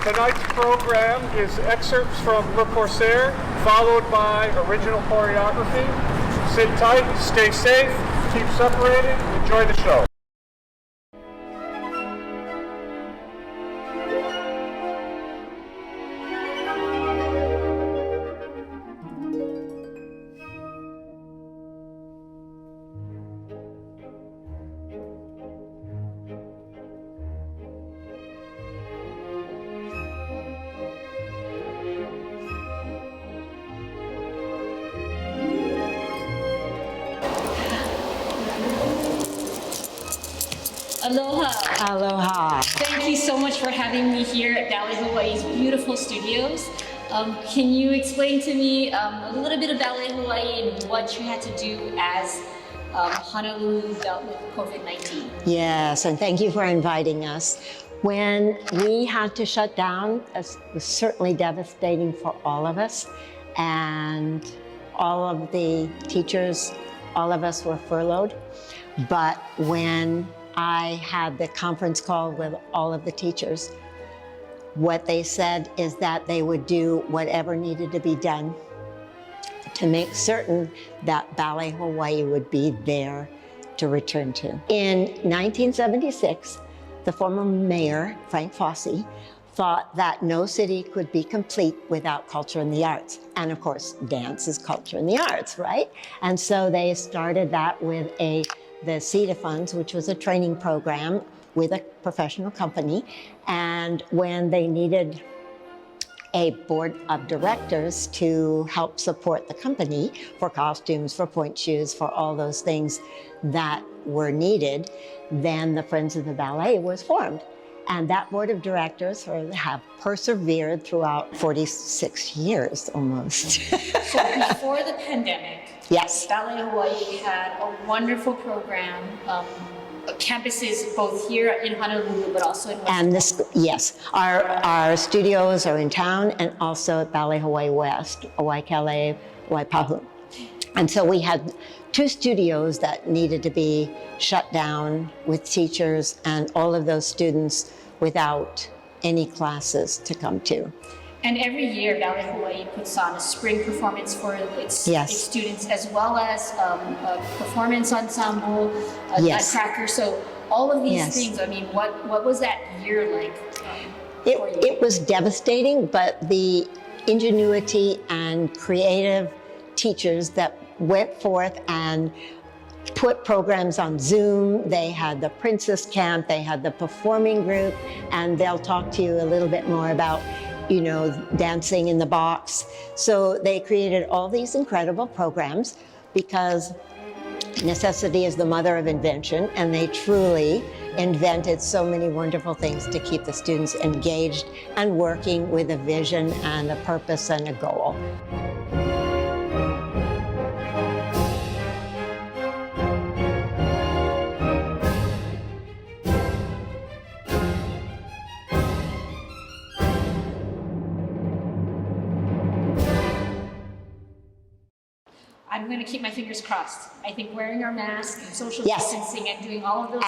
Tonight's program is excerpts from Le Corsaire, followed by original choreography. Sit tight, stay safe, keep separated, enjoy the show. Aloha. Aloha. Thank you so much for having me here at Ballet Hawaii's beautiful studios. Can you explain to me a little bit of Ballet Hawaii and what you had to do as Honolulu dealt with COVID-19? Yes, and thank you for inviting us. When we had to shut down, it was certainly devastating for all of us. And all of the teachers, all of us were furloughed. But when I had the conference call with all of the teachers, what they said is that they would do whatever needed to be done to make certain that Ballet Hawaii would be there to return to. In 1976, the former mayor, Frank Fosse, thought that no city could be complete without culture and the arts. And of course, dance is culture and the arts, right? And so they started that with the CETA funds, which was a training program with a professional company. And when they needed a board of directors to help support the company for costumes, for point shoes, for all those things that were needed, then the Friends of the Ballet was formed. And that board of directors have persevered throughout 46 years almost. So before the pandemic, yes, Ballet Hawaii had a wonderful program, campuses both here in Honolulu, but also in West. And this, yes, our studios are in town and also at Ballet Hawaii West, Waikele, Waipahu. And so we had 2 studios that needed to be shut down with teachers and all of those students without any classes to come to. And every year, Ballet Hawaii puts on a spring performance for its students, as well as a performance ensemble, a nutcracker. So all of these things, I mean, what was that year like for you? It was devastating, but the ingenuity and creative teachers that went forth and put programs on Zoom. They had the Princess Camp, they had the performing group, and they'll talk to you a little bit more about, you know, dancing in the box. So they created all these incredible programs because necessity is the mother of invention, and they truly invented so many wonderful things to keep the students engaged and working with a vision and a purpose and a goal. I'm going to keep my fingers crossed. I think wearing our mask and social distancing and doing all of those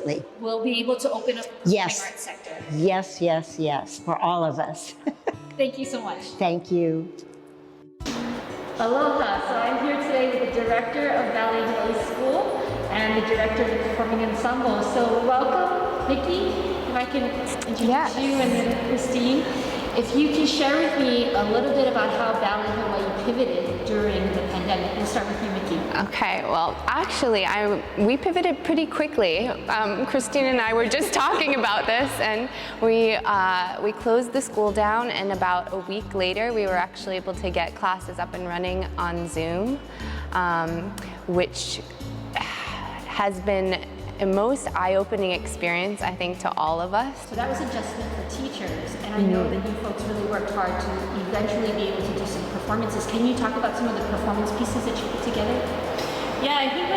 things, we'll be able to open up the arts sector. Yes, yes, yes, for all of us. Thank you so much. Thank you. Aloha. So I'm here today with the director of Ballet Hawaii School and the director of the Performing Ensemble. So welcome, Nikki. If I can introduce you, and then Christine. If you can share with me a little bit about how Ballet Hawaii pivoted during the pandemic. We'll start with you, Nikki. Okay, well, actually, we pivoted pretty quickly. Christine and I were just talking about this, and we closed the school down, and about a week later, we were actually able to get classes up and running on Zoom, which has been a most eye-opening experience, I think, to all of us. So that was adjustment for teachers, and I know that you folks really worked hard to eventually be able to do some performances. Can you talk about some of the performance pieces that you put together? Yeah, I think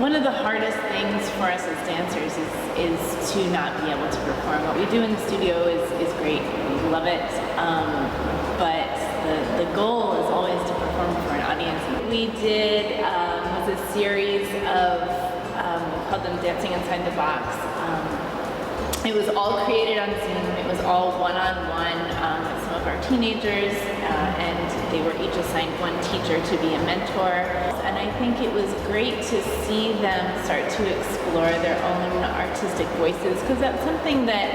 one of the hardest things for us as dancers is to not be able to perform. What we do in the studio is great, we love it, but the goal is always to perform for an audience. We did was a series of called them Dancing Inside the Box. It was all created on Zoom. It was all one-on-one with some of our teenagers, and they were each assigned one teacher to be a mentor. And I think it was great to see them start to explore their own artistic voices, because that's something that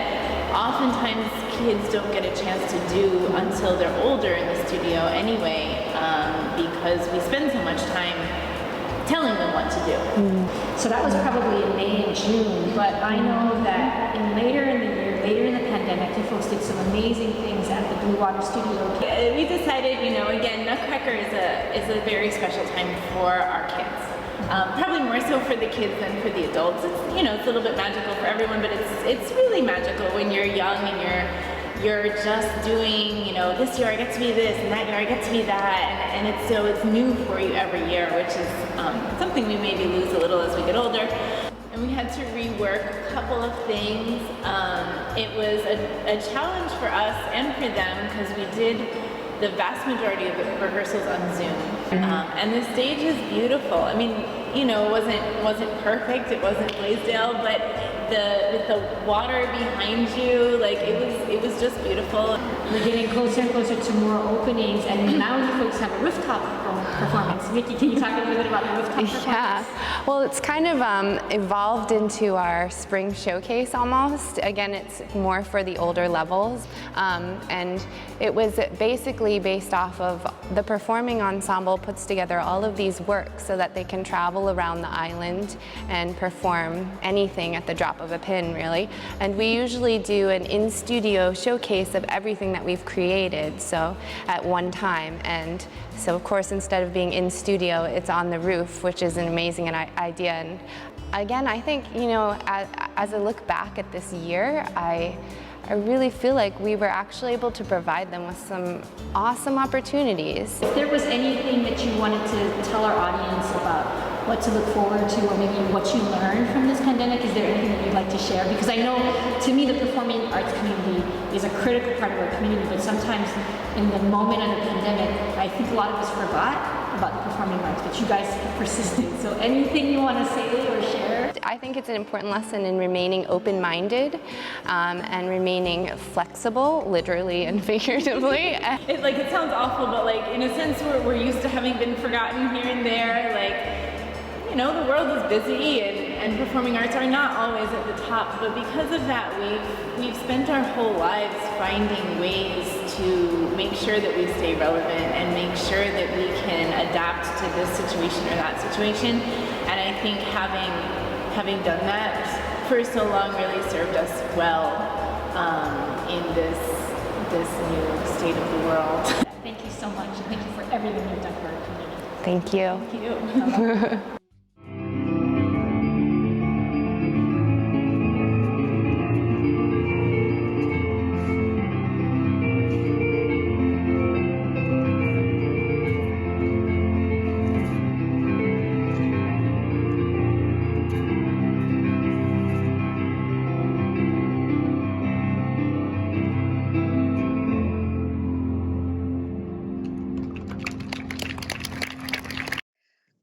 oftentimes kids don't get a chance to do until they're older in the studio anyway, because we spend so much time telling them what to do. So that was probably in May and June, but I know that later in the year, later in the pandemic, you folks did some amazing things at the Blue Water Studio. We decided, again, Nutcracker is a very special time for our kids. Probably more so for the kids than for the adults. It's it's a little bit magical for everyone, but it's really magical when you're young and you're just doing, this year I get to be this, and that year I get to be that, and it's new for you every year, which is something we maybe lose a little as we get older. and we had to rework a couple of things. It was a challenge for us and for them because we did the vast majority of the rehearsals on Zoom. And the stage is beautiful. I mean, you know, it wasn't perfect, it wasn't Blaisdell, but with the water behind you, like it was just beautiful. We're getting closer and closer to more openings, and now you folks have a rooftop performance. Vicki, can you talk a little bit about the rooftop performance? Yeah, well, it's kind of evolved into our spring showcase almost. Again, it's more for the older levels, and it was basically based off of the performing ensemble puts together all of these works so that they can travel around the island and perform anything at the drop of a pin, really. And we usually do an in-studio showcase of everything that we've created, so at one time. And so, of course, instead of being in studio, it's on the roof, which is an amazing idea. And again, I think, you know, as I look back at this year, I really feel like we were actually able to provide them with some awesome opportunities. If there was anything that you wanted to tell our audience about what to look forward to, or maybe what you learned from this pandemic, is there anything that you'd like to share? Because I know, to me, the performing arts community is a critical part of our community, but sometimes in the moment of the pandemic, I think a lot of us forgot about the performing arts, but you guys persisted. So anything you want to say or share? I think it's an important lesson in remaining open-minded and remaining flexible, literally and figuratively. It sounds awful, but like in a sense we're used to having been forgotten here and there. Like, you know, the world is busy and performing arts are not always at the top, but because of that we've spent our whole lives finding ways to make sure that we stay relevant and make sure that we can adapt to this situation or that situation. And I think having done that for so long really served us well in this new state of the world. Thank you so much. Thank you for everything you've done for our community. Thank you. Thank you.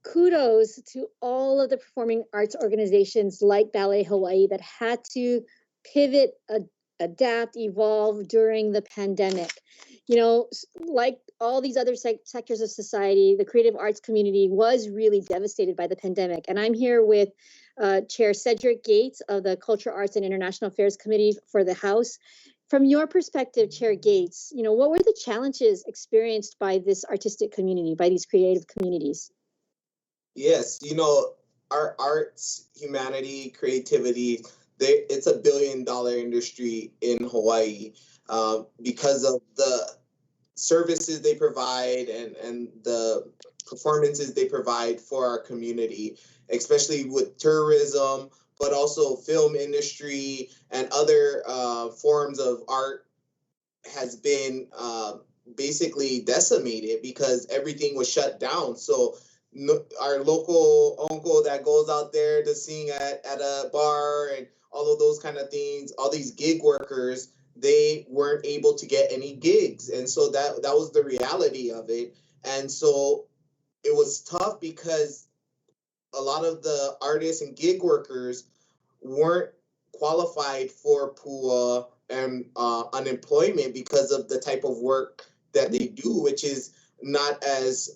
Kudos to all of the performing arts organizations like Ballet Hawaii that had to pivot, adapt, evolve during the pandemic. You know, like all these other sectors of society, the creative arts community was really devastated by the pandemic. And I'm here with Chair Cedric Gates of the Culture, Arts, and International Affairs Committee for the House. From your perspective, Chair Gates, you know, what were the challenges experienced by this artistic community, by these creative communities? Yes, you know, our arts, humanity, creativity, it's a $1 billion industry in Hawaii because of the services they provide and the performances they provide for our community, especially with tourism, but also film industry and other forms of art has been basically decimated because everything was shut down. So our local uncle that goes out there to sing at a bar and all of those kind of things, all these gig workers, they weren't able to get any gigs. And so that was the reality of it. And so it was tough because a lot of the artists and gig workers weren't qualified for PUA and unemployment because of the type of work that they do, which is not as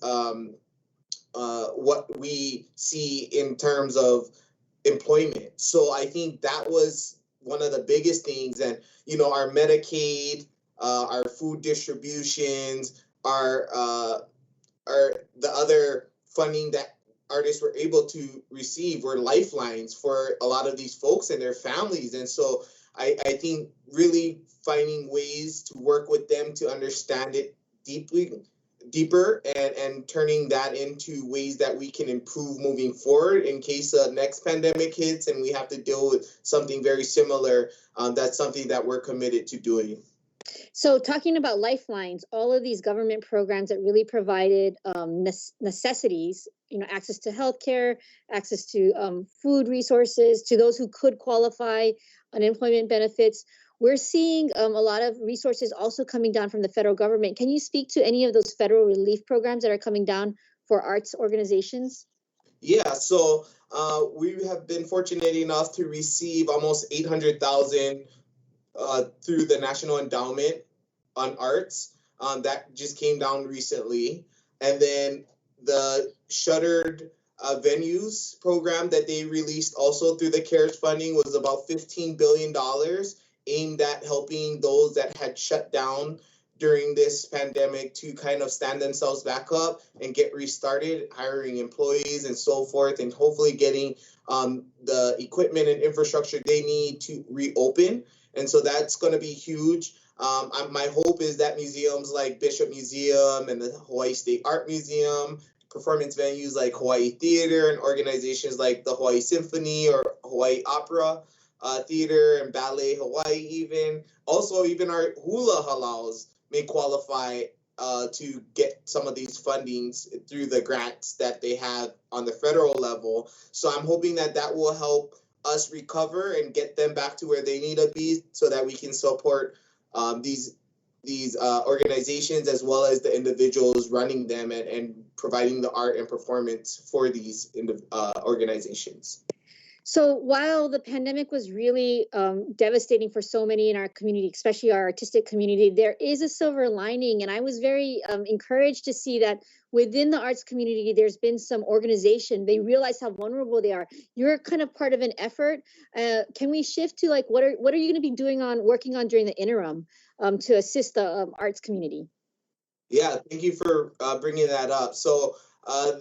what we see in terms of employment. So I think that was one of the biggest things. And, you know, our Medicaid, our food distributions, our the other funding that artists were able to receive were lifelines for a lot of these folks and their families. And so I think really finding ways to work with them to understand it deeper and turning that into ways that we can improve moving forward in case the next pandemic hits and we have to deal with something very similar. That's something that we're committed to doing. So talking about lifelines, all of these government programs that really provided necessities, access to healthcare, access to food resources, to those who could qualify, unemployment benefits. We're seeing a lot of resources also coming down from the federal government. Can you speak to any of those federal relief programs that are coming down for arts organizations? Yeah, so we have been fortunate enough to receive almost 800,000 through the National Endowment on Arts. That just came down recently. And then the shuttered venues program that they released also through the CARES funding was about $15 billion aimed at helping those that had shut down during this pandemic to kind of stand themselves back up and get restarted, hiring employees and so forth, and hopefully getting the equipment and infrastructure they need to reopen. And so that's going to be huge. My hope is that museums like Bishop Museum and the Hawaii State Art Museum, performance venues like Hawaii Theater, and organizations like the Hawaii Symphony or Hawaii Opera Theater and Ballet Hawaii even our hula halaus may qualify to get some of these fundings through the grants that they have on the federal level. So I'm hoping that that will help us recover and get them back to where they need to be so that we can support these organizations as well as the individuals running them and providing the art and performance for these organizations. So while the pandemic was really devastating for so many in our community, especially our artistic community, there is a silver lining. And I was very encouraged to see that within the arts community, there's been some organization. They realize how vulnerable they are. You're kind of part of an effort. Can we shift to what are you going to be working on during the interim to assist the arts community? Yeah, thank you for bringing that up. So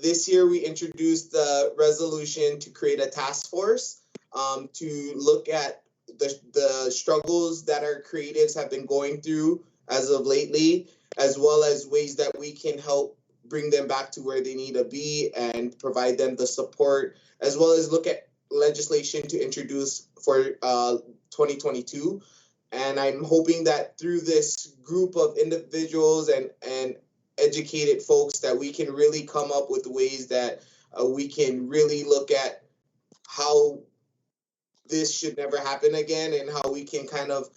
this year we introduced the resolution to create a task force to look at the struggles that our creatives have been going through as of lately, as well as ways that we can help bring them back to where they need to be and provide them the support, as well as look at legislation to introduce for 2022. And I'm hoping that through this group of individuals and educated folks that we can really come up with ways that we can really look at how this should never happen again and how we can kind of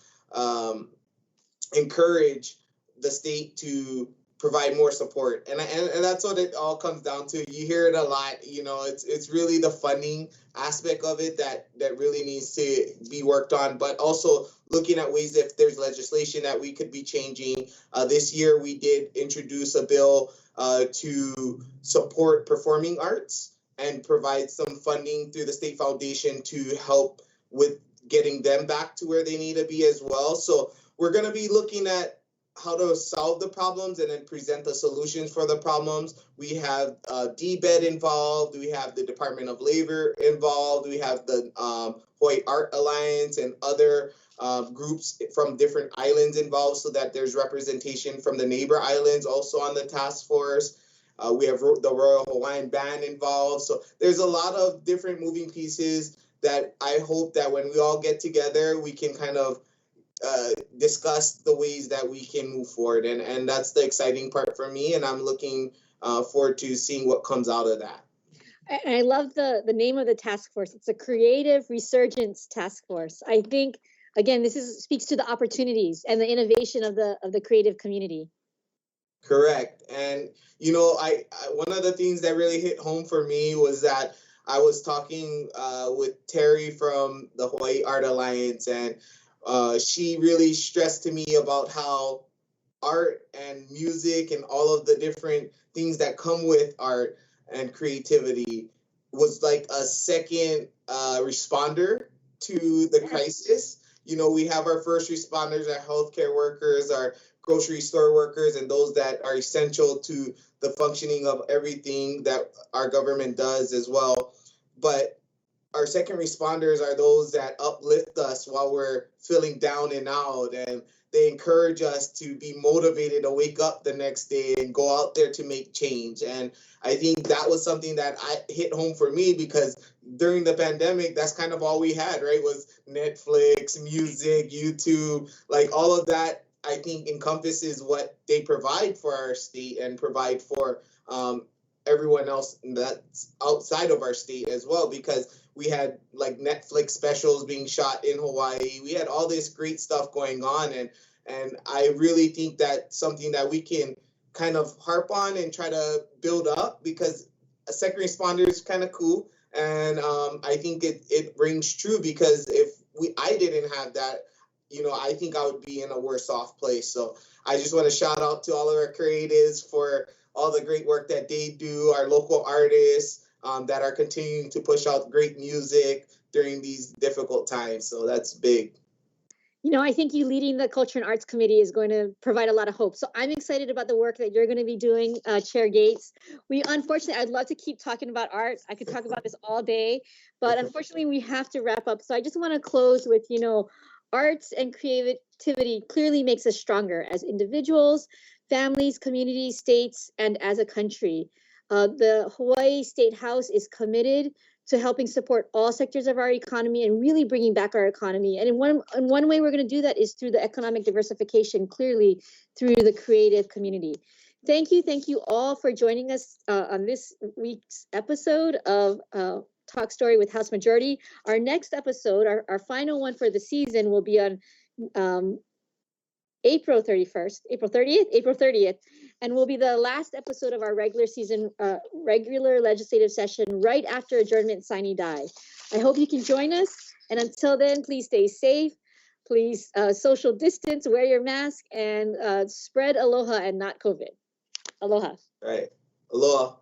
encourage the state to provide more support. And that's what it all comes down to. You hear it a lot, it's really the funding aspect of it that really needs to be worked on, but also looking at ways if there's legislation that we could be changing. This year, we did introduce a bill to support performing arts and provide some funding through the state foundation to help with getting them back to where they need to be as well. So we're going to be looking at how to solve the problems and then present the solutions for the problems. We have DBED involved. We have the Department of Labor involved. We have the Hawaii Art Alliance and other groups from different islands involved so that there's representation from the neighbor islands also on the task force. We have the Royal Hawaiian Band involved. So there's a lot of different moving pieces that I hope that when we all get together, we can kind of discuss the ways that we can move forward. And that's the exciting part for me. And I'm looking forward to seeing what comes out of that. And I love the name of the task force. It's a Creative Resurgence Task Force. I think, again, this speaks to the opportunities and the innovation of the creative community. Correct. And, I one of the things that really hit home for me was that I was talking with Terry from the Hawaii Art Alliance, and she really stressed to me about how art and music and all of the different things that come with art and creativity was like a second responder to the crisis. We have our first responders, our healthcare workers, our grocery store workers, and those that are essential to the functioning of everything that our government does as well. But our second responders are those that uplift us while we're feeling down and out, and they encourage us to be motivated to wake up the next day and go out there to make change. And I think that was something that hit home for me, because during the pandemic, that's kind of all we had, right? Was Netflix, music, YouTube, like all of that I think encompasses what they provide for our state and provide for everyone else that's outside of our state as well, because we had like Netflix specials being shot in Hawaii. We had all this great stuff going on, and I really think that's something that we can kind of harp on and try to build up, because a second responder is kind of cool, and I think it rings true, because if I didn't have that, I think I would be in a worse off place. So I just want to shout out to all of our creatives for all the great work that they do, our local artists that are continuing to push out great music during these difficult times. So that's big. I think you leading the Culture and Arts Committee is going to provide a lot of hope. So I'm excited about the work that you're going to be doing, Chair Gates. Unfortunately, I'd love to keep talking about art. I could talk about this all day, but unfortunately we have to wrap up. So I just want to close with, arts and creativity clearly makes us stronger as individuals, families, communities, states, and as a country. The Hawaii State House is committed to helping support all sectors of our economy and really bringing back our economy. And in one way we're going to do that is through the economic diversification, clearly through the creative community. Thank you all for joining us on this week's episode of Talk Story with House Majority. Our next episode, our final one for the season, will be on April 30th, and will be the last episode of our regular legislative session right after adjournment sine die. I hope you can join us, and until then, please stay safe, please social distance, wear your mask, and spread aloha and not COVID. Aloha. All right. Aloha.